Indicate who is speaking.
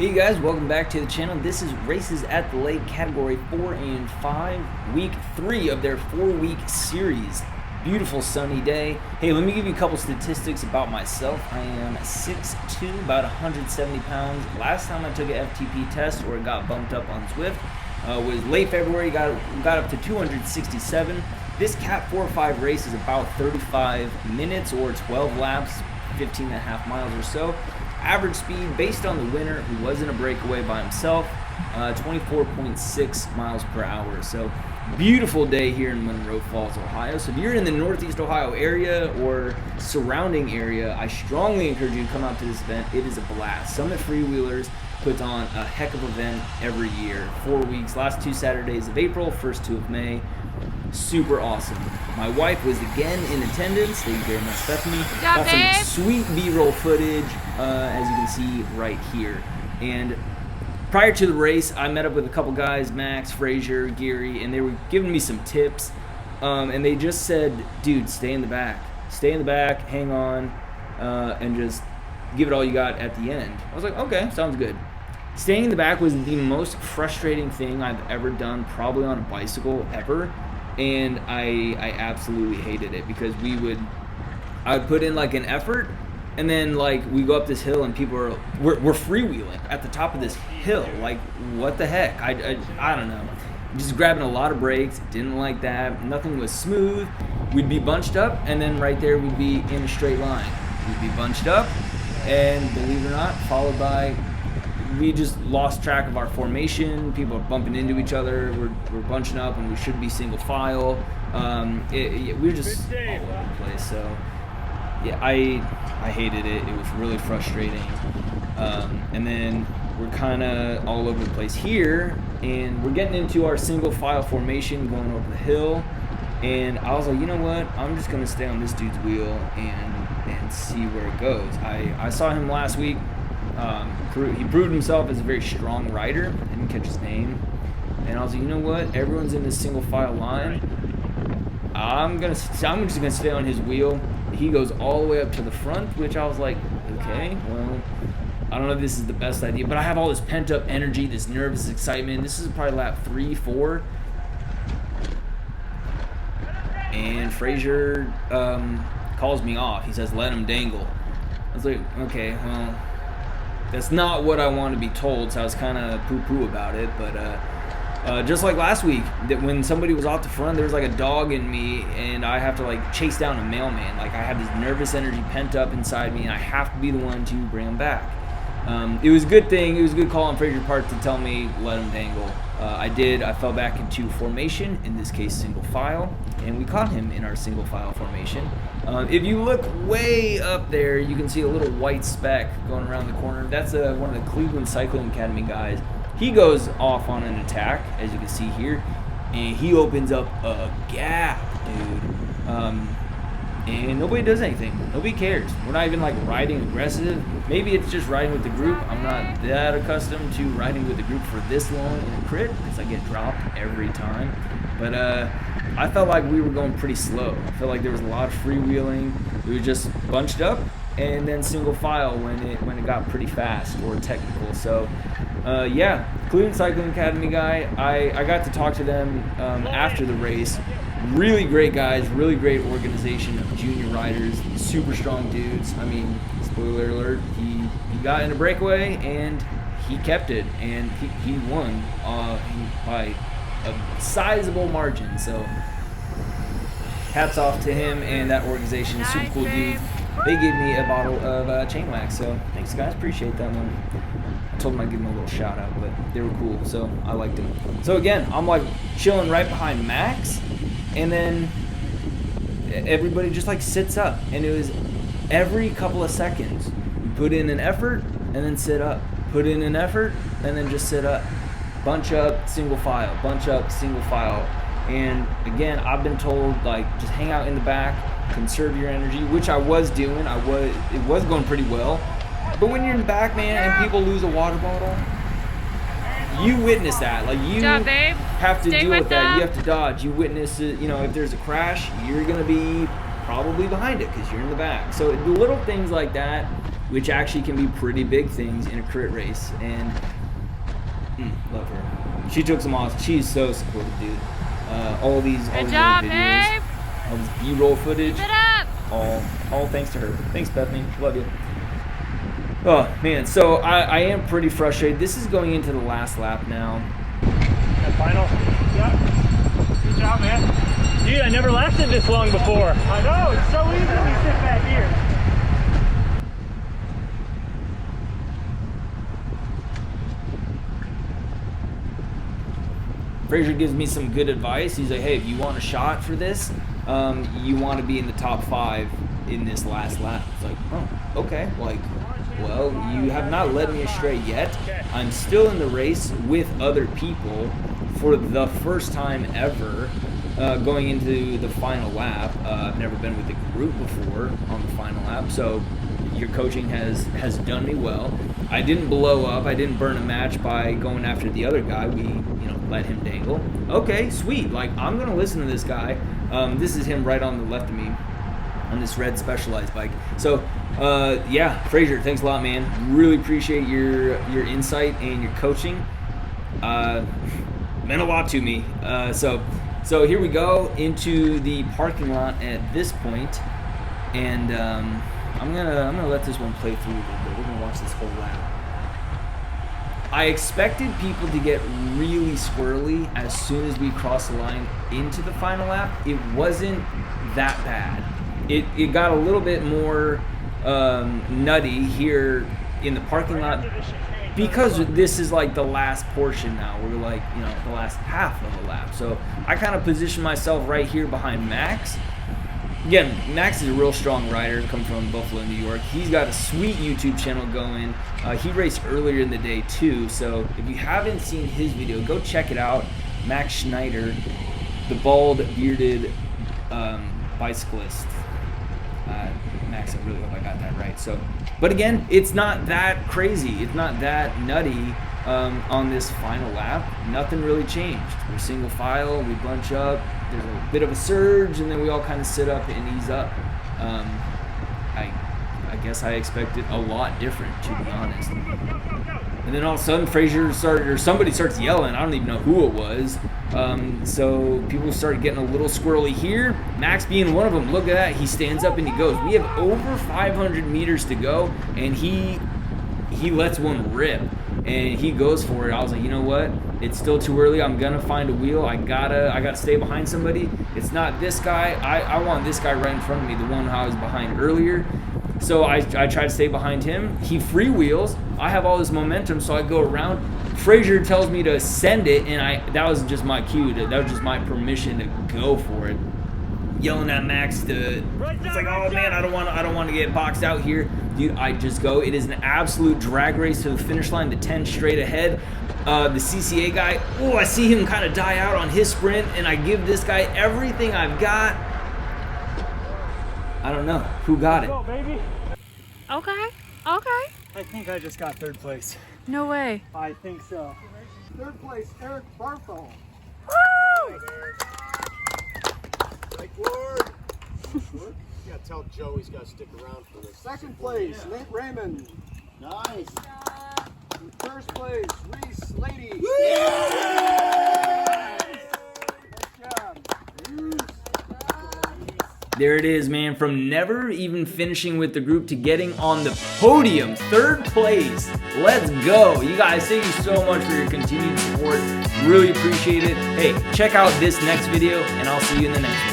Speaker 1: Hey guys, welcome back to the channel. This is Races at the Lake Category 4 and 5, Week 3 of their 4-week series. Beautiful sunny day. Hey, let me give you a couple statistics about myself. I am 6'2", about 170 pounds. Last time I took an FTP test, or it got bumped up on Zwift, was late February, got up to 267. This Cat 4-5 race is about 35 minutes or 12 laps, 15 and a half miles or so. Average speed based on the winner, who was in a breakaway by himself, 24.6 miles per hour. So beautiful day here in Monroe Falls, Ohio. So if you're in the Northeast Ohio area or surrounding area, I strongly encourage you to come out to this event. It is a blast. Summit Freewheelers puts on a heck of an event every year. 4 weeks, last 2 Saturdays of April, first 2 of May. Super awesome. My wife was again in attendance. Thank you very much, Stephanie. Got some sweet B-roll footage, as you can see right here. And prior to the race, I met up with a couple guys, Max, Frazier, Gary, and they were giving me some tips. And they just said, dude, stay in the back. Stay in the back, hang on, and just give it all you got at the end. I was like, okay, sounds good. Staying in the back was the most frustrating thing I've ever done, probably on a bicycle ever. And I absolutely hated it because I would put in like an effort, and then like we go up this hill and people we're freewheeling at the top of this hill. Like, what the heck? I don't know. Just grabbing a lot of brakes. Didn't like that. Nothing was smooth. We'd be bunched up, and then right there we'd be in a straight line. We'd be bunched up, and believe it or not, followed by, we just lost track of our formation. People are bumping into each other. We're bunching up, and we should be single file. We were just all over the place. So yeah, I hated it. It was really frustrating. And then we're kind of all over the place here, and we're getting into our single file formation going over the hill. And I was like, you know what? I'm just gonna stay on this dude's wheel and see where it goes. I saw him last week. He proved himself as a very strong rider. I didn't catch his name. And I was like, you know what? Everyone's in this single file line. I'm just gonna stay on his wheel. He goes all the way up to the front, which I was like, okay, well, I don't know if this is the best idea, but I have all this pent up energy, this nervous excitement. This is probably lap 3, 4. And Frazier calls me off. He says, let him dangle. I was like, okay, well, that's not what I want to be told, so I was kind of poo-poo about it. But just like last week, that when somebody was off the front, there was like a dog in me, and I have to like chase down a mailman. Like, I have this nervous energy pent up inside me, and I have to be the one to bring him back. It was a good thing. It was a good call on Frazier's part to tell me let him dangle. I did. I fell back into formation, in this case single file, and we caught him in our single file formation. If you look way up there, you can see a little white speck going around the corner. That's one of the Cleveland Cycling Academy guys. He goes off on an attack, as you can see here, and he opens up a gap, dude. And nobody does anything. Nobody cares. We're not even like riding aggressive. Maybe it's just riding with the group. I'm not that accustomed to riding with the group for this long in a crit because I get dropped every time. But I felt like we were going pretty slow. I felt like there was a lot of freewheeling. We were just bunched up and then single file when it got pretty fast or technical. So yeah, Cleveland Cycling Academy guy. I got to talk to them after the race. Really great guys, really great organization of junior riders, super strong dudes. I mean, spoiler alert, he got in a breakaway and he kept it, and he won by a sizable margin. So hats off to him and that organization. Super cool dude. They gave me a bottle of chain wax, so thanks guys, appreciate that one. I told them I'd give them a little shout out, but they were cool, so I liked them. So again, I'm like chilling right behind Max, and then everybody just like sits up, and it was every couple of seconds. We put in an effort and then sit up. Put in an effort and then just sit up. Bunch up, single file. Bunch up, single file. And again, I've been told like just hang out in the back, conserve your energy, which I was doing. It was going pretty well. But when you're in the back, man, and people lose a water bottle, you witness that. Like, you have to deal with that. You have to dodge. You witness it. You know, if there's a crash, you're gonna be probably behind it because you're in the back. So the little things like that which actually can be pretty big things in a crit race. And love her. She took some awesome. She's so supportive, dude. All these
Speaker 2: job,
Speaker 1: videos,
Speaker 2: babe.
Speaker 1: all this B-roll footage,
Speaker 2: Keep it up.
Speaker 1: all thanks to her. Thanks, Bethany. Love you. Oh man, so I am pretty frustrated. This is going into the last lap now.
Speaker 3: That final? Yeah. Good job, man. Dude, I never lasted this long before. I know, it's so easy when you sit back here.
Speaker 1: Frazier gives me some good advice. He's like, hey, if you want a shot for this, you want to be in the top 5 in this last lap. It's like, oh, okay. Like, well, you have not led me astray yet. I'm still in the race with other people for the first time ever going into the final lap. I've never been with a group before on the final lap, so your coaching has done me well. I didn't blow up. I didn't burn a match by going after the other guy. We, let him dangle. Okay, sweet. Like, I'm going to listen to this guy. This is him right on the left of me on this red Specialized bike. So, yeah, Frazier, thanks a lot, man. Really appreciate your insight and your coaching. Meant a lot to me. So here we go into the parking lot at this point, and I'm gonna let this one play through a little bit. We're gonna watch this whole lap. I expected people to get really squirrely as soon as we crossed the line into the final lap. It wasn't that bad. It got a little bit more nutty here in the parking lot because this is like the last portion now. We're like, the last half of the lap. So I kind of positioned myself right here behind Max. Again, Max is a real strong rider, come from Buffalo, New York. He's got a sweet YouTube channel going. He raced earlier in the day too, so if you haven't seen his video, go check it out. Max Schneider, the bald, bearded bicyclist. Max, I really hope I got that right. So, but again, it's not that crazy. It's not that nutty on this final lap. Nothing really changed. We're single file, we bunch up. There's a bit of a surge, and then we all kind of sit up and ease up. I guess I expected a lot different, to be honest. And then all of a sudden, Frazier started, or somebody starts yelling. I don't even know who it was. So people started getting a little squirrely here. Max being one of them. Look at that. He stands up and he goes. We have over 500 meters to go, and he lets one rip. And he goes for it. I was like, you know what? It's still too early. I'm gonna find a wheel. I gotta stay behind somebody. It's not this guy. I want this guy right in front of me, the one I was behind earlier. So I try to stay behind him. He freewheels. I have all this momentum, so I go around. Frazier tells me to send it, and that was just my cue. That was just my permission to go for it. Yelling at Max it's like, oh man, I don't want to get boxed out here. Dude, I just go. It is an absolute drag race to the finish line, the 10 straight ahead. The CCA guy, I see him kind of die out on his sprint, and I give this guy everything I've got. I don't know who got it.
Speaker 3: Go, baby.
Speaker 2: Okay.
Speaker 3: I think I just got 3rd place.
Speaker 2: No way.
Speaker 3: I think so.
Speaker 4: 3rd place, Eric Barthol.
Speaker 2: Woo!
Speaker 4: Mike Ward. You gotta tell Joe he's gotta stick around for this. 2nd place, Nate Raymond. Nice. In 1st place, Reese Lady. Nice job.
Speaker 1: There it is, man. From never even finishing with the group to getting on the podium, 3rd place. Let's go. You guys, thank you so much for your continued support. Really appreciate it. Hey, check out this next video, and I'll see you in the next one.